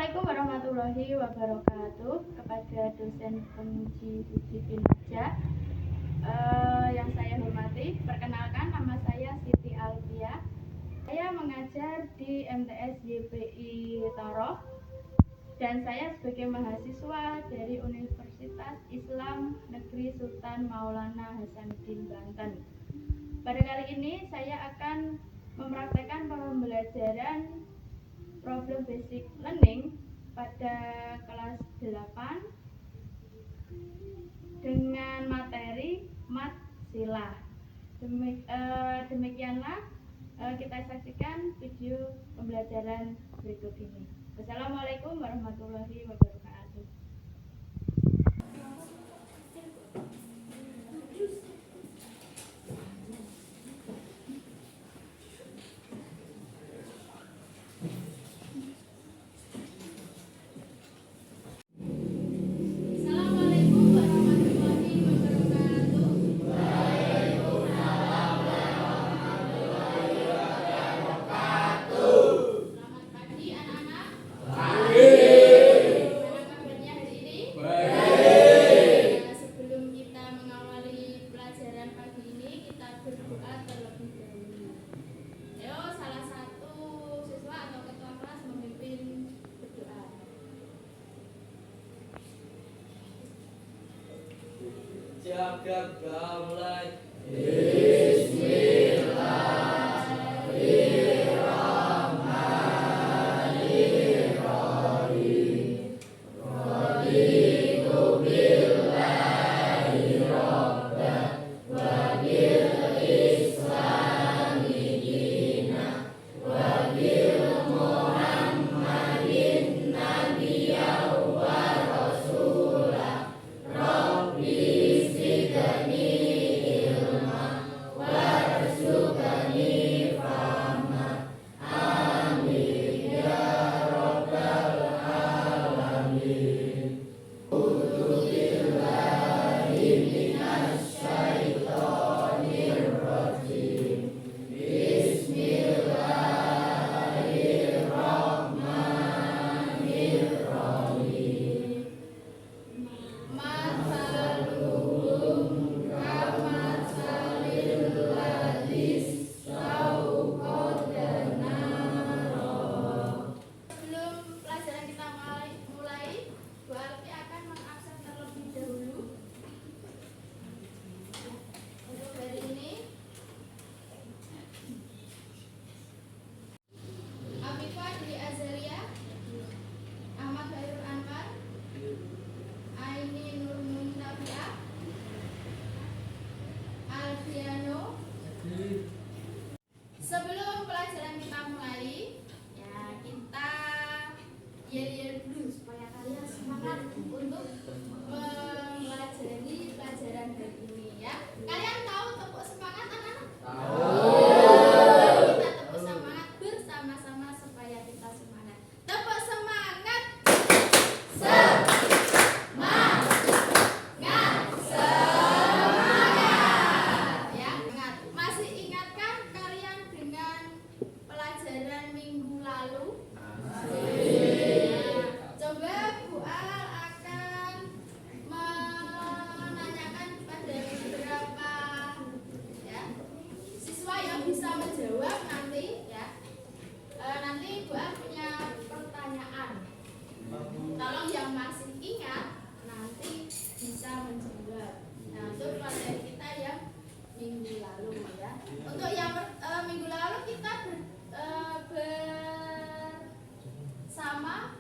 Assalamualaikum warahmatullahi wabarakatuh. Kepada dosen penguji uji kinerja yang saya hormati, perkenalkan nama saya Siti Alfia. Saya mengajar di MTS YPI Toroh dan saya sebagai mahasiswa dari Universitas Islam Negeri Sultan Maulana Hasanuddin Banten. Pada kali ini saya akan mempraktekkan pembelajaran problem basic learning pada kelas 8 dengan materi mat sila. Demikianlah kita saksikan video pembelajaran berikut ini. Wassalamualaikum warahmatullahi wabarakatuh. Jagat damai. Bismillahirrahmanirrahim. Raditu billahi rabban wa bil islami dinan wa bil muhammadin nabiyyan wa rasulah. Rabbi Sebelum pelajaran kita mulai, ya kita yel-yel dulu supaya kalian semangat untuk mempelajari pelajaran hari ini ya. Kalian tahu tepuk semangat anak-anak? Tahu. Kita tepuk semangat bersama-sama supaya kita semangat. Tepuk semangat. Minggu lalu, coba Bu Al akan menanyakan kepada beberapa ya, siswa yang bisa menjawab nanti ya. Nanti Bu Al punya pertanyaan. Tolong yang masih ingat nanti bisa menjawab. Nah, untuk materi kita yang minggu lalu ya. Untuk yang minggu lalu kita bersama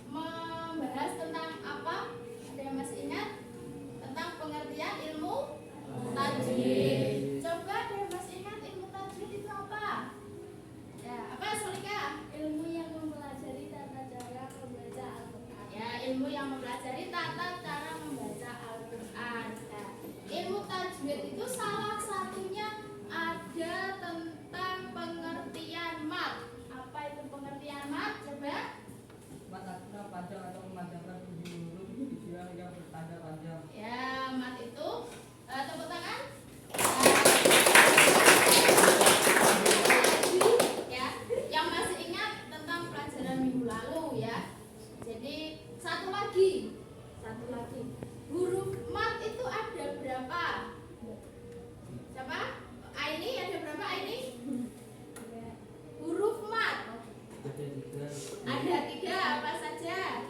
membahas tentang apa? Ada yang masih ingat? Tentang pengertian ilmu tajwid. Coba ada yang masih ingat ilmu tajwid itu apa? Ya, apa Solika? Ilmu yang mempelajari tata cara membaca Al-Quran. Ya, ilmu yang mempelajari tata cara membaca Al-Quran. Nah, ilmu tajwid itu salah satunya ada tentang pengertian mat. Apa itu pengertian mat? Coba. Mat adalah panjang atau memanjangkan huruf dibilang yang bertanda panjang. Ya, mat itu tepuk tangan. Ya, yang masih ingat tentang pelajaran minggu lalu ya. Ada 3 apa saja?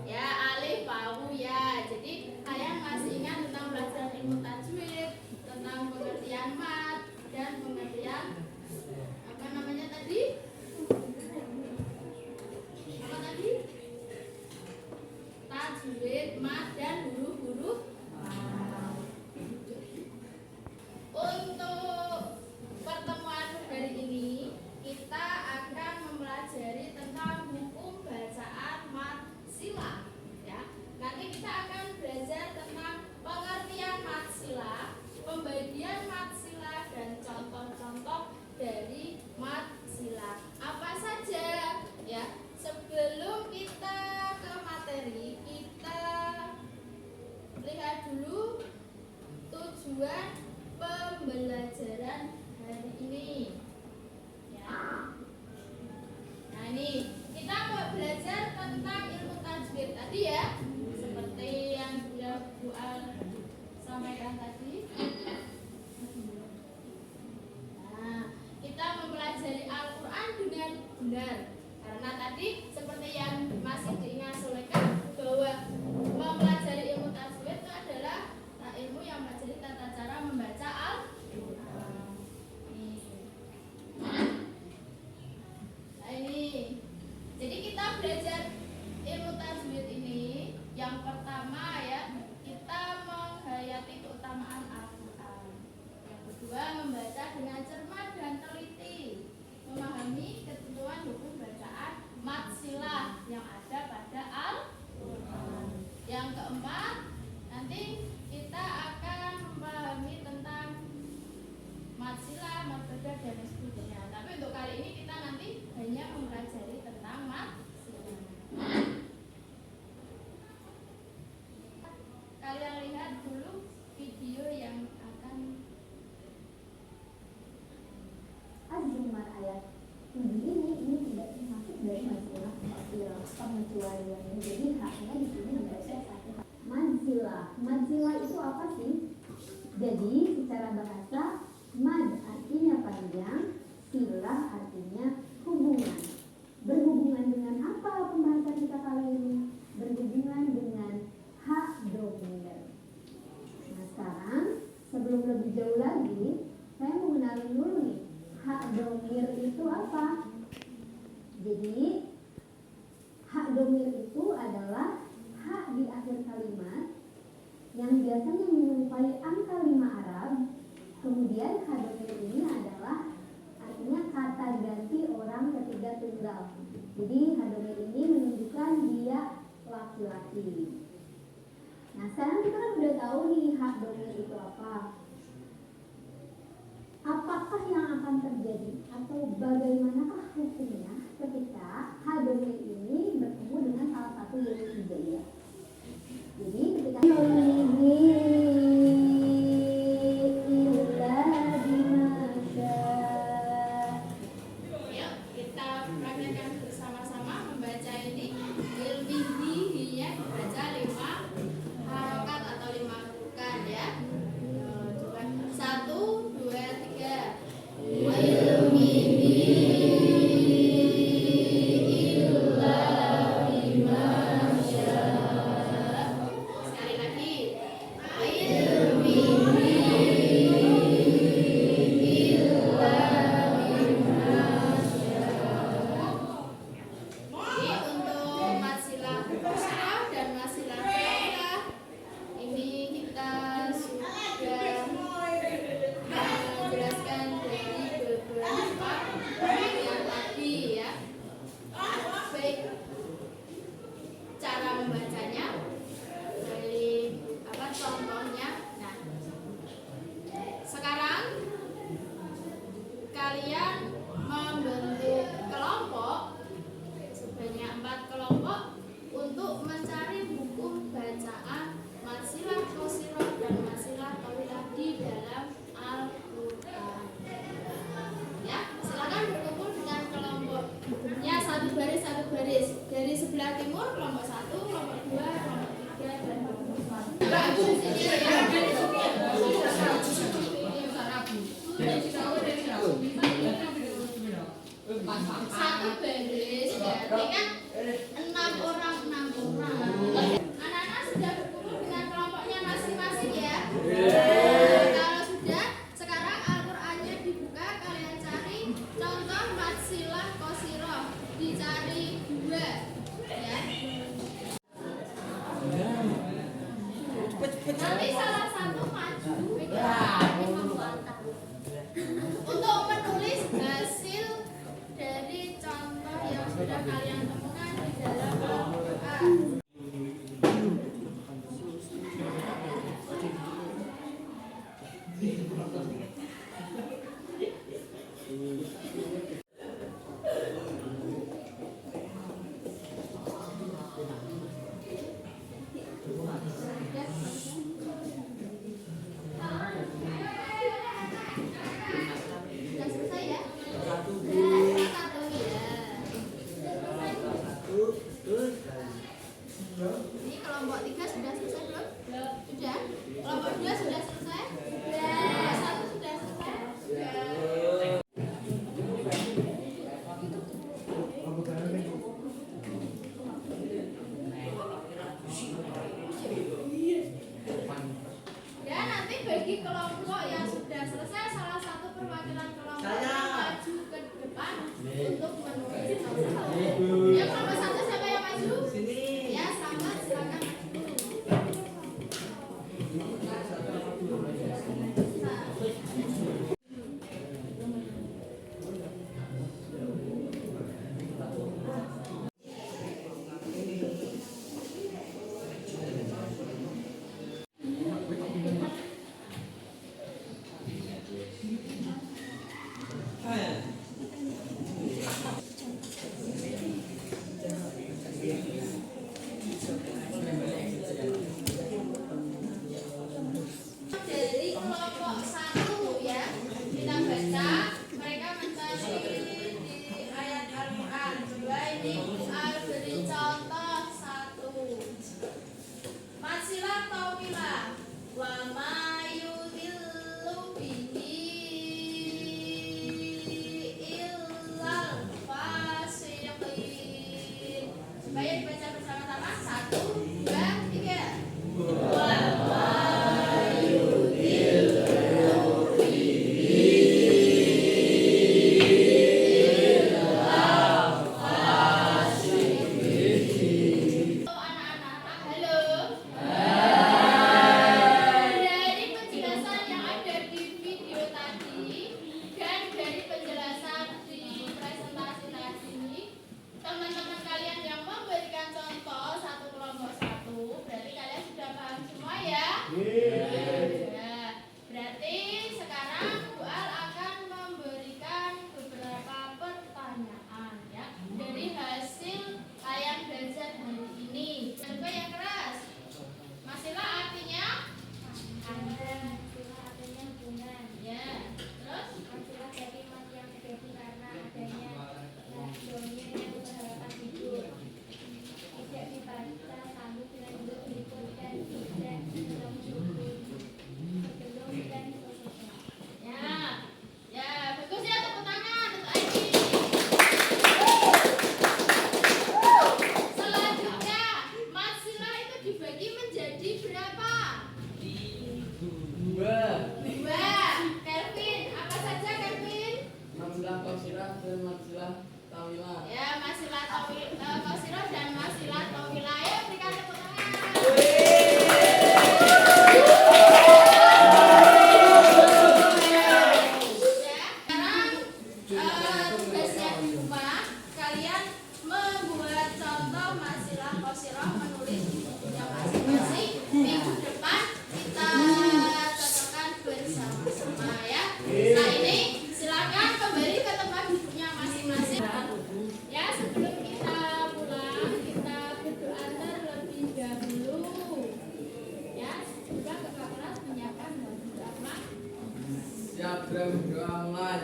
Ya, alif, wawu, ya. Jadi kalian masih ingat tentang belajar ilmu tajwid, tentang pengertian mat dan pengertian apa namanya tadi? Apa tadi? Tajwid, mat dan huruf-huruf. Untuk pertemuan hari ini kita akan mempelajari tentang hukum bacaan mat sila, ya. Nanti kita akan belajar tentang pengertian mat sila, pembagian mat sila dan contoh-contoh dari mat sila. Apa saja, ya. Sebelum kita ke materi, kita lihat dulu tujuan pembelajaran hari ini, ya. Nah, ini kita mau belajar tentang ilmu tajwid tadi, ya, seperti yang sudah Bu Al sampaikan tadi. Nah, kita mempelajari Al-Quran dengan benar, karena tadi seperti yang masih diingat Sulaiman bahwa mempelajari ilmu tajwid itu adalah ilmu yang mempelajari tata cara membaca Al-Quran. Nah, ini. Jadi kita belajar ilmu tajwid ini, yang pertama, ya, kita menghayati keutamaan Al-Quran. Yang kedua, membaca dengan cermat dan teliti, memahami ketentuan hukum bacaan mat sila yang ada pada Al-Quran. Yang keempat, nanti kita akan memahami tentang mat sila, mat beda dan sebagainya. Tapi untuk kali ini kita nanti hanya mempelajari tentang mat sila. Kalian lihat dulu video yang akan Azumar ayat 7 ini tidak termasuk dari masalah pengecualian. Jadi haknya di sini membaca satu manzilah. Manzilah itu apa sih? Jadi secara bahasa mad artinya panjang, silah artinya hubungan. Berhubungan dengan apa pembahasan kita kali ini? Berhubungan dengan hak domir. Nah, sekarang sebelum lebih jauh lagi, saya mau kenalin dulu nih, hak domir itu apa? Jadi hak domir itu adalah hak di akhir kalimat yang biasanya menyerupai angka 5 Arab. Kemudian hak domir ini adalah artinya kata ganti orang ketiga tunggal. Jadi hak domir ini menunjukkan dia laki-laki. Nah, sekarang kita kan udah tahu nih hak domir itu apa. Apakah yang akan terjadi atau bagaimanakah hukumnya ketika hak domir ini bertemu dengan salah satu yaitu hijaiyah? Jadi ketika Yuk, kita praktekkan bersama-sama membaca ini. Ilmihi-nya dibaca 5 harokat atau 5 harokat, ya. Coba 1, 2, 3. Ilmihi illa bima syaa. Sekali lagi. Ilmihi illa bima syaa. Ini untuk masilah syarah dan masilah fiqh. Ini kita sudah menjelaskan dari beberapa bagian tadi, ya. Baik cara membacanya, baik apa contohnya. Nah, sekarang kalian membentuk kelompok sebanyak 4 kelompok untuk mencari buku bacaan masilah qasirah dan masilah tawilah di dalam Al-Quran. Ya, silakan berkumpul dengan kelompoknya satu baris dari sebelah timur, kelompok 1, kelompok 2, kelompok 3 dan kelompok 4. Satu baris Berarti kan 6 orang. Anak-anak sudah berkumpul dengan kelompoknya masing-masing ya. Kalau sudah, sekarang Al-Qur'annya dibuka, kalian cari contoh matsilah qasirah. Dicari 2 ya. Nanti salah satu maju untuk menulis hasil dari contoh yang sudah kalian temukan di dalam Al-Qur'an. Sudah selesai ya? Satu ya. Ini kelompok 3 sudah selesai belum? Sudah. Kelompok 2 sudah selesai? Kelompok 1 sudah selesai? Ya, nanti bagi kelompok yang sudah selesai, salah satu perwakilan kelompok maju ke depan untuk menulis contoh. Ya, kelompok 1 siapa yang maju? Ya, selamat, silakan dari kelompok 1 ya. Kita baca, mereka mencari di ayat Al-Qur'an. 2 ini Al beri contoh 1. Matsilah tawilah wa ma yudillu bihi illal fasiqin. Supaya dibaca bersama-sama. 1, 2, 3. Anak-anak, halo. Dari penjelasan yang ada di video tadi dan dari penjelasan di presentasi tadi, teman-teman kalian yang memberikan contoh satu kelompok 1, berarti kalian sudah paham semua ya? Ya, berarti sekarang Bu Al akan memberikan beberapa pertanyaan ya dari hasil kalian belajar hari ini. Juga yang keras. Masilah artinya? Ada masalah adanya hubungan. Ya. Terus? Masalah dari mati yang terjadi karena adanya domir yang berharapan hidup. Tidak dibaca sambung dengan huruf berikut dan tidak sebelum syukur. Sebelum dan seterusnya. Ya. Ya, bagus ya, tepuk tangan untuk Aji. Selanjutnya, maksimal itu dibagi menjadi berapa? 2. Kelvin, apa saja Kelvin? Maksilah qasirah dan maksilah tawilah. Ya, masilah qasirah dan masilah tawilah. Ayo berikan tepuk tangan. Ya, sekarang tugasnya di rumah kalian membuat contoh masilah qasirah, menulis di bukunya masing-masing. Minggu depan kita cocokkan bersama-sama ya. Nah, ini silakan kembali ke tempat bukunya masing-masing. Ya, sebelum kita pulang, kita berdoa terlebih dahulu. Ya, coba ke kelas menyiapkan doa. Siap berdoa mulai.